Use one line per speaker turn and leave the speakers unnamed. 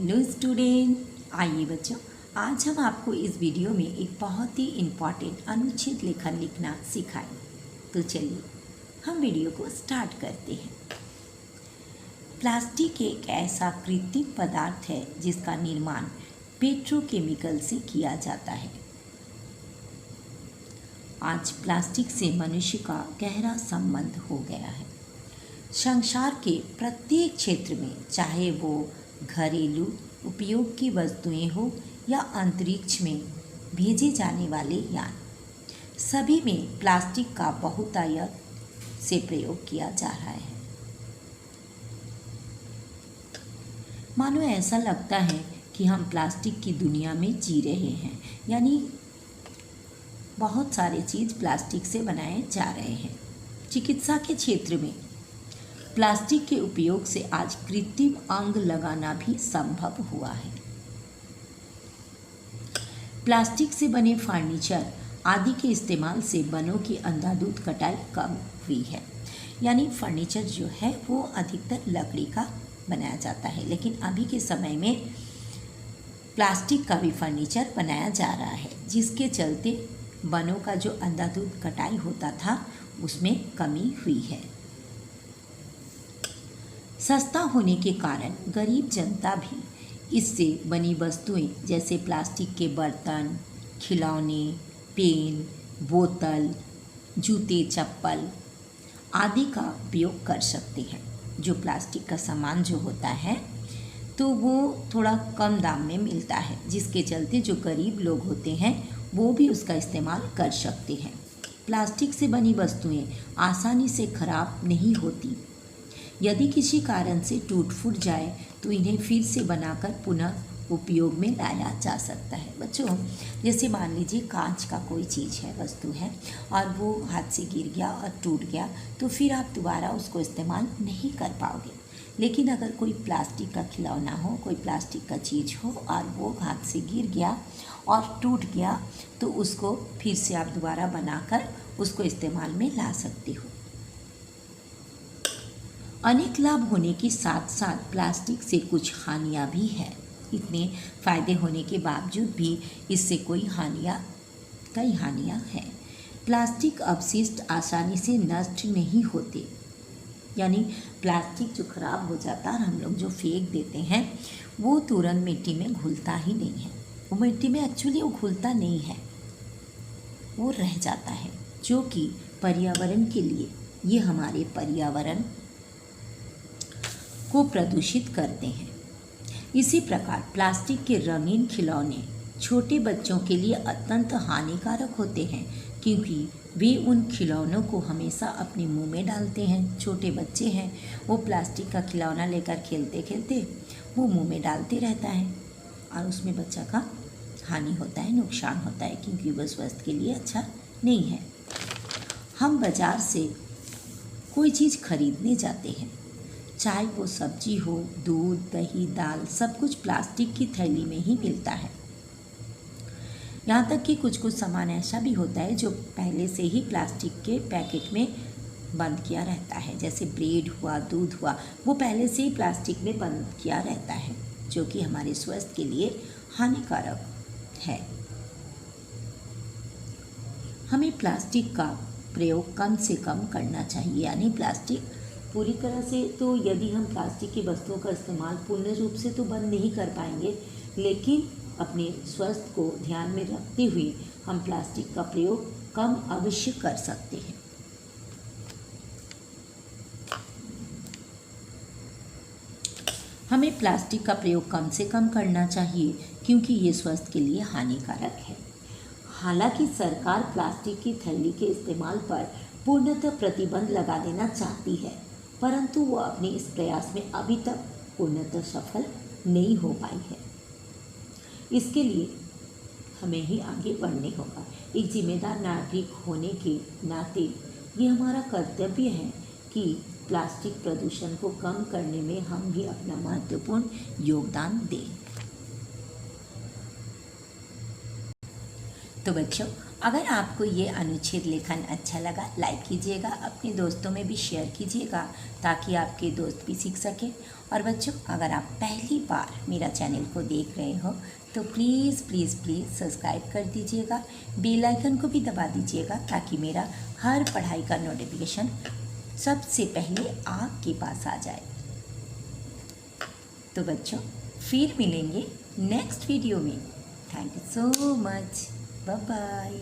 Hello student, आइए बच्चों, आज हम आपको इस वीडियो में एक बहुत ही इम्पॉर्टेंट अनुच्छेद लेखन लिखना सिखाएंगे। तो चलिए हम वीडियो को स्टार्ट करते हैं। प्लास्टिक एक ऐसा कृत्रिम पदार्थ है जिसका निर्माण पेट्रोकेमिकल से किया जाता है। आज प्लास्टिक से मनुष्य का गहरा संबंध हो गया है। संसार के प्रत्येक क्षेत्र में, चाहे वो घरेलू उपयोग की वस्तुएं हो या अंतरिक्ष में भेजे जाने वाले यान, सभी में प्लास्टिक का बहुतायत से प्रयोग किया जा रहा है। मानो ऐसा लगता है कि हम प्लास्टिक की दुनिया में जी रहे हैं, यानी बहुत सारे चीज़ प्लास्टिक से बनाए जा रहे हैं। चिकित्सा के क्षेत्र में प्लास्टिक के उपयोग से आज कृत्रिम अंग लगाना भी संभव हुआ है। प्लास्टिक से बने फर्नीचर आदि के इस्तेमाल से वनों की अंधाधुंध कटाई कम हुई है। यानी फर्नीचर जो है वो अधिकतर लकड़ी का बनाया जाता है, लेकिन अभी के समय में प्लास्टिक का भी फर्नीचर बनाया जा रहा है, जिसके चलते वनों का जो अंधाधुंध कटाई होता था उसमें कमी हुई है। सस्ता होने के कारण गरीब जनता भी इससे बनी वस्तुएं जैसे प्लास्टिक के बर्तन, खिलौने, पेन, बोतल, जूते, चप्पल आदि का उपयोग कर सकते हैं। जो प्लास्टिक का सामान जो होता है तो वो थोड़ा कम दाम में मिलता है, जिसके चलते जो गरीब लोग होते हैं वो भी उसका इस्तेमाल कर सकते हैं। प्लास्टिक से बनी वस्तुएं आसानी से खराब नहीं होती। यदि किसी कारण से टूट फूट जाए तो इन्हें फिर से बनाकर पुनः उपयोग में लाया जा सकता है। बच्चों, जैसे मान लीजिए कांच का कोई चीज़ है, वस्तु है, और वो हाथ से गिर गया और टूट गया, तो फिर आप दोबारा उसको इस्तेमाल नहीं कर पाओगे। लेकिन अगर कोई प्लास्टिक का खिलौना हो, कोई प्लास्टिक का चीज़ हो और वो हाथ से गिर गया और टूट गया, तो उसको फिर से आप दोबारा बनाकर उसको इस्तेमाल में ला सकते हो। अनेक लाभ होने के साथ साथ प्लास्टिक से कुछ हानियाँ भी हैं। इतने फ़ायदे होने के बावजूद भी इससे कई हानियाँ हैं। प्लास्टिक अपशिष्ट आसानी से नष्ट नहीं होते, यानी प्लास्टिक जो खराब हो जाता है, हम लोग जो फेंक देते हैं, वो तुरंत मिट्टी में घुलता ही नहीं है। वो मिट्टी में एक्चुअली वो घुलता नहीं है, वो रह जाता है, जो कि पर्यावरण के लिए, ये हमारे पर्यावरण को प्रदूषित करते हैं। इसी प्रकार प्लास्टिक के रंगीन खिलौने छोटे बच्चों के लिए अत्यंत हानिकारक होते हैं, क्योंकि वे उन खिलौनों को हमेशा अपने मुंह में डालते हैं। छोटे बच्चे हैं, वो प्लास्टिक का खिलौना लेकर खेलते खेलते वो मुंह में डालते रहता है और उसमें बच्चा का हानि होता है, नुकसान होता है, क्योंकि वह स्वास्थ्य के लिए अच्छा नहीं है। हम बाज़ार से कोई चीज़ खरीदने जाते हैं, चाहे वो सब्जी हो, दूध, दही, दाल, सब कुछ प्लास्टिक की थैली में ही मिलता है। यहाँ तक कि कुछ सामान ऐसा भी होता है जो पहले से ही प्लास्टिक के पैकेट में बंद किया रहता है, जैसे ब्रेड हुआ, दूध हुआ, वो पहले से ही प्लास्टिक में बंद किया रहता है, जो कि हमारे स्वास्थ्य के लिए हानिकारक है। हमें प्लास्टिक का प्रयोग कम से कम करना चाहिए, यानी प्लास्टिक पूरी तरह से तो, यदि हम प्लास्टिक की वस्तुओं का इस्तेमाल पूर्ण रूप से तो बंद नहीं कर पाएंगे, लेकिन अपने स्वास्थ्य को ध्यान में रखते हुए हम प्लास्टिक का प्रयोग कम अवश्य कर सकते हैं। हमें प्लास्टिक का प्रयोग कम से कम करना चाहिए, क्योंकि ये स्वास्थ्य के लिए हानिकारक है। हालांकि सरकार प्लास्टिक की थैली के इस्तेमाल पर पूर्णतः प्रतिबंध लगा देना चाहती है, परंतु वो अपने इस प्रयास में अभी तक पूर्णतः सफल नहीं हो पाई है। इसके लिए हमें ही आगे बढ़ने होगा। एक जिम्मेदार नागरिक होने के नाते ये हमारा कर्तव्य है कि प्लास्टिक प्रदूषण को कम करने में हम भी अपना महत्वपूर्ण योगदान दें। तो बच्चों, अगर आपको ये अनुच्छेद लेखन अच्छा लगा, लाइक कीजिएगा, अपने दोस्तों में भी शेयर कीजिएगा ताकि आपके दोस्त भी सीख सकें। और बच्चों, अगर आप पहली बार मेरा चैनल को देख रहे हो तो प्लीज़ प्लीज़ प्लीज़ सब्सक्राइब कर दीजिएगा, बेल आइकन को भी दबा दीजिएगा ताकि मेरा हर पढ़ाई का नोटिफिकेशन सबसे पहले आपके पास आ जाए। तो बच्चों, फिर मिलेंगे नेक्स्ट वीडियो में। Thank you so much. Bye bye.